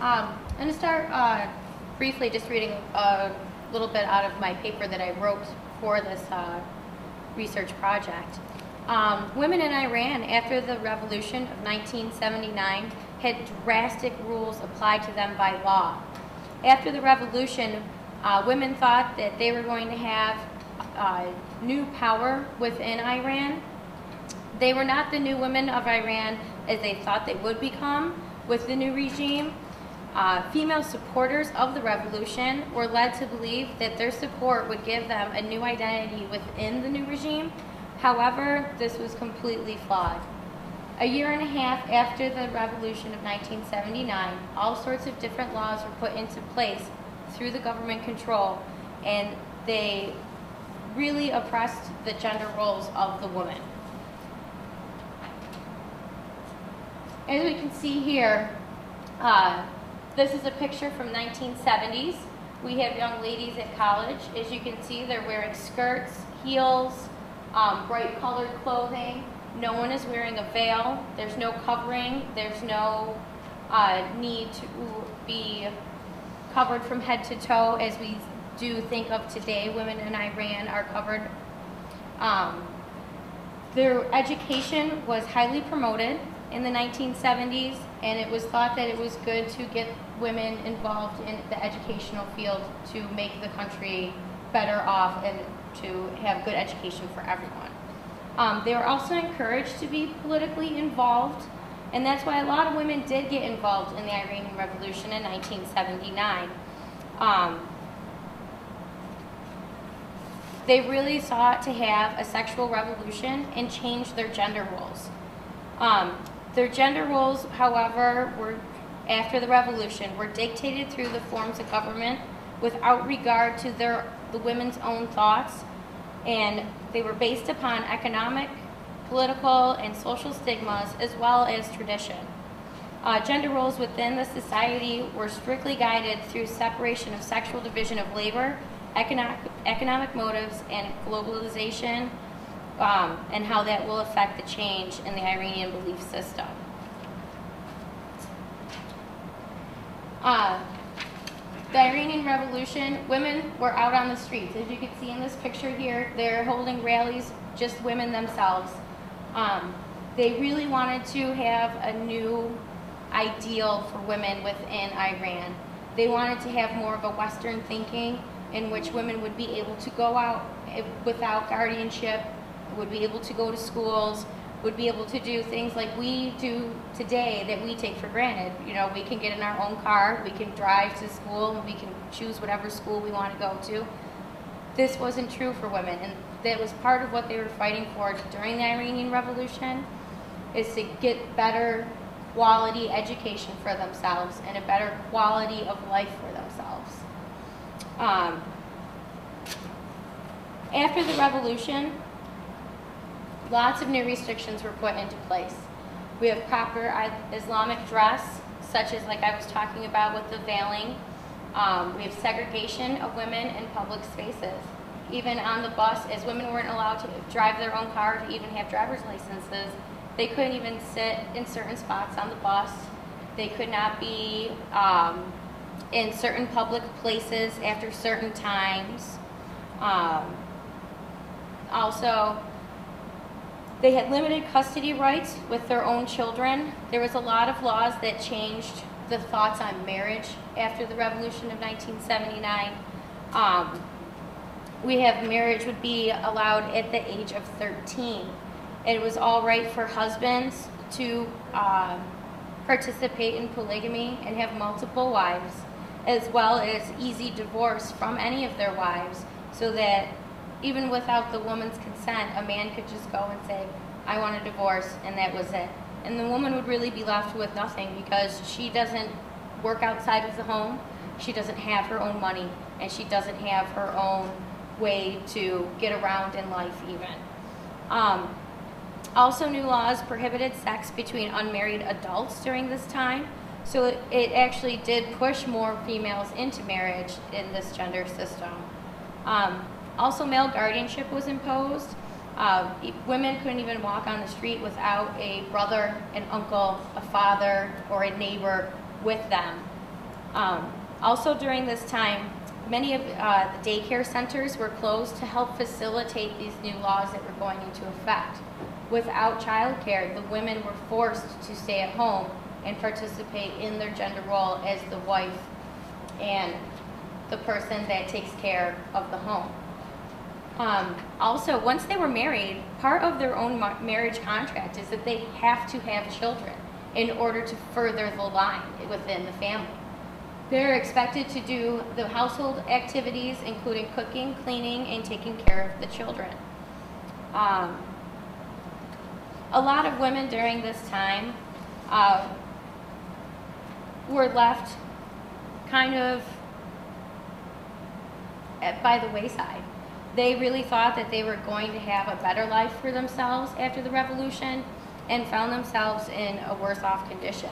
I'm going to start briefly just reading a little bit out of my paper that I wrote for this research project. Women in Iran after the revolution of 1979 had drastic rules applied to them by law. After the revolution, women thought that they were going to have new power within Iran. They were not the new women of Iran as they thought they would become with the new regime. Female supporters of the revolution were led to believe that their support would give them a new identity within the new regime. However, this was completely flawed. A year and a half after the revolution of 1979, all sorts of different laws were put into place through the government control, and they really oppressed the gender roles of the woman. As we can see here, this is a picture from 1970s. We have young ladies at college. As you can see, they're wearing skirts, heels, bright colored clothing. No one is wearing a veil. There's no covering. There's no need to be covered from head to toe as we do think of today. Women in Iran are covered. Their education was highly promoted in the 1970s, and it was thought that it was good to get women involved in the educational field to make the country better off and to have good education for everyone. They were also encouraged to be politically involved, and that's why a lot of women did get involved in the Iranian Revolution in 1979. They really sought to have a sexual revolution and change their gender roles. Their gender roles, however, were after the revolution were dictated through the forms of government without regard to the women's own thoughts, and they were based upon economic, political, and social stigmas as well as tradition. Gender roles within the society were strictly guided through separation of sexual division of labor, economic motives, and globalization, and how that will affect the change in the Iranian belief system. The Iranian Revolution, women were out on the streets. As you can see in this picture here, they're holding rallies, just women themselves. They really wanted to have a new ideal for women within Iran. They wanted to have more of a Western thinking in which women would be able to go out without guardianship, would be able to go to schools, would be able to do things like we do today that we take for granted. You know, we can get in our own car, we can drive to school, and we can choose whatever school we want to go to. This wasn't true for women, and that was part of what they were fighting for during the Iranian Revolution, is to get better quality education for themselves and a better quality of life for themselves. After the revolution, lots of new restrictions were put into place. We have proper Islamic dress, such as like I was talking about with the veiling. We have segregation of women in public spaces. Even on the bus, as women weren't allowed to drive their own car, to even have driver's licenses, they couldn't even sit in certain spots on the bus. They could not be in certain public places after certain times. Also, they had limited custody rights with their own children. There was a lot of laws that changed the thoughts on marriage after the revolution of 1979. We have marriage would be allowed at the age of 13. It was all right for husbands to participate in polygamy and have multiple wives, as well as easy divorce from any of their wives, so that even without the woman's consent, a man could just go and say, I want a divorce, and that was it. And the woman would really be left with nothing because she doesn't work outside of the home, she doesn't have her own money, and she doesn't have her own way to get around in life even. Also, new laws prohibited sex between unmarried adults during this time, so it actually did push more females into marriage in this gender system. Also, male guardianship was imposed. Women couldn't even walk on the street without a brother, an uncle, a father, or a neighbor with them. Also during this time, many of the daycare centers were closed to help facilitate these new laws that were going into effect. Without childcare, the women were forced to stay at home and participate in their gender role as the wife and the person that takes care of the home. Also, once they were married, part of their own marriage contract is that they have to have children in order to further the line within the family. They're expected to do the household activities, including cooking, cleaning, and taking care of the children. A lot of women during this time were left kind of by the wayside. They really thought that they were going to have a better life for themselves after the revolution and found themselves in a worse off condition.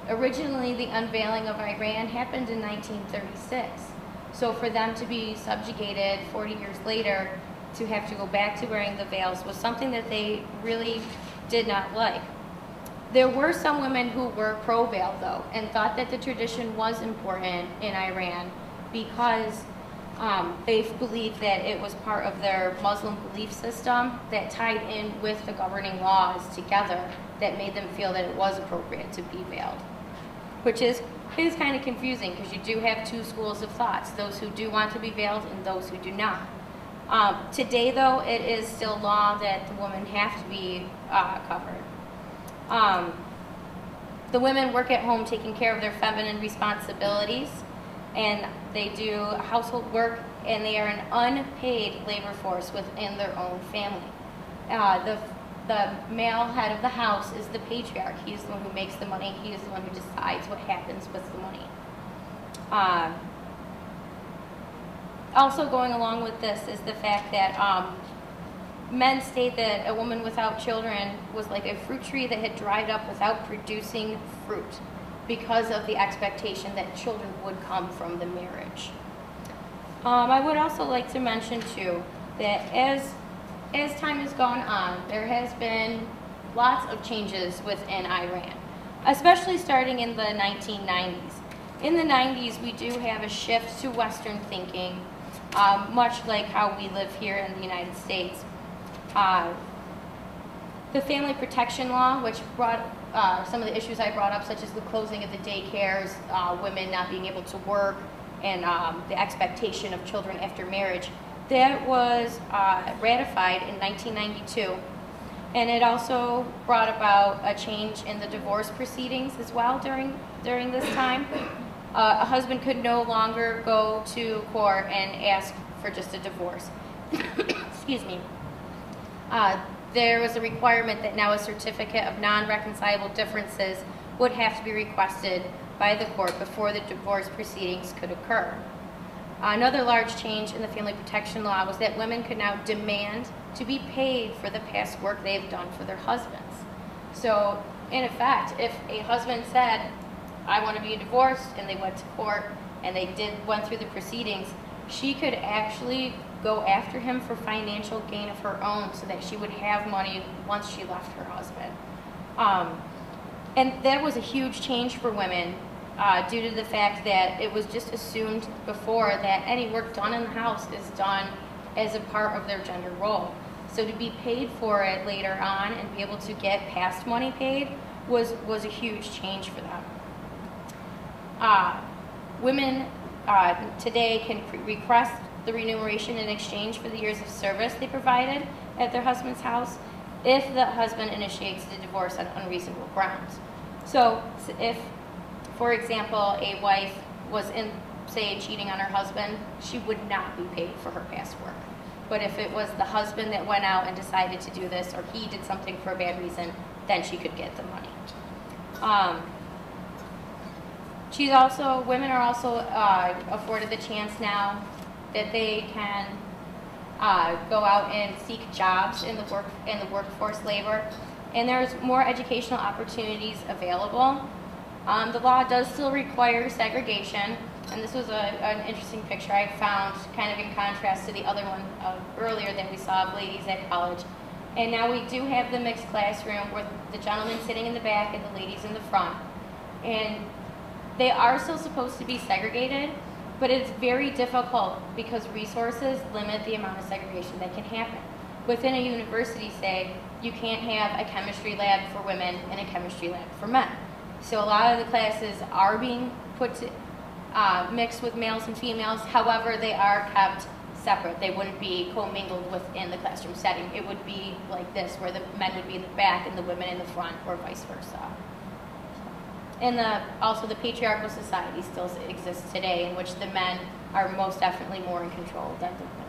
Originally, the unveiling of Iran happened in 1936. So for them to be subjugated 40 years later, to have to go back to wearing the veils was something that they really did not like. There were some women who were pro-veil though, and thought that the tradition was important in Iran because they believed that it was part of their Muslim belief system that tied in with the governing laws together that made them feel that it was appropriate to be veiled. Which is kind of confusing because you do have two schools of thoughts, those who do want to be veiled and those who do not. Today though, it is still law that the women have to be covered. The women work at home taking care of their feminine responsibilities, and they do household work, and they are an unpaid labor force within their own family. The male head of the house is the patriarch. He is the one who makes the money. He is the one who decides what happens with the money. Also going along with this is the fact that men state that a woman without children was like a fruit tree that had dried up without producing fruit because of the expectation that children would come from the marriage. I would also like to mention too that as time has gone on, there has been lots of changes within Iran, especially starting in the 1990s. In the 90s, we do have a shift to Western thinking, much like how we live here in the United States. The family protection law, which brought some of the issues I brought up, such as the closing of the daycares, women not being able to work, and the expectation of children after marriage, that was ratified in 1992. And it also brought about a change in the divorce proceedings as well during this time. A husband could no longer go to court and ask for just a divorce. Excuse me. There was a requirement that now a certificate of non-reconcilable differences would have to be requested by the court before the divorce proceedings could occur. Another large change in the family protection law was that women could now demand to be paid for the past work they've done for their husbands. So, in effect, if a husband said, I want to be divorced, and they went to court and they went through the proceedings, she could actually go after him for financial gain of her own so that she would have money once she left her husband. And that was a huge change for women due to the fact that it was just assumed before that any work done in the house is done as a part of their gender role. So to be paid for it later on and be able to get past money paid was a huge change for them. Women today can request the remuneration in exchange for the years of service they provided at their husband's house if the husband initiates the divorce on unreasonable grounds. So if, for example, a wife was say, cheating on her husband, she would not be paid for her past work. But if it was the husband that went out and decided to do this, or he did something for a bad reason, then she could get the money. Women are also afforded the chance now that they can go out and seek jobs in the workforce labor, and there's more educational opportunities available. The law does still require segregation, and this was an interesting picture I found, kind of in contrast to the other one earlier that we saw of ladies at college. And now we do have the mixed classroom with the gentlemen sitting in the back and the ladies in the front. And They are still supposed to be segregated, but it's very difficult because resources limit the amount of segregation that can happen. Within a university, say, you can't have a chemistry lab for women and a chemistry lab for men. So a lot of the classes are being mixed with males and females. However, they are kept separate. They wouldn't be commingled within the classroom setting. It would be like this, where the men would be in the back and the women in the front, or vice versa. And also the patriarchal society still exists today, in which the men are most definitely more in control than the women.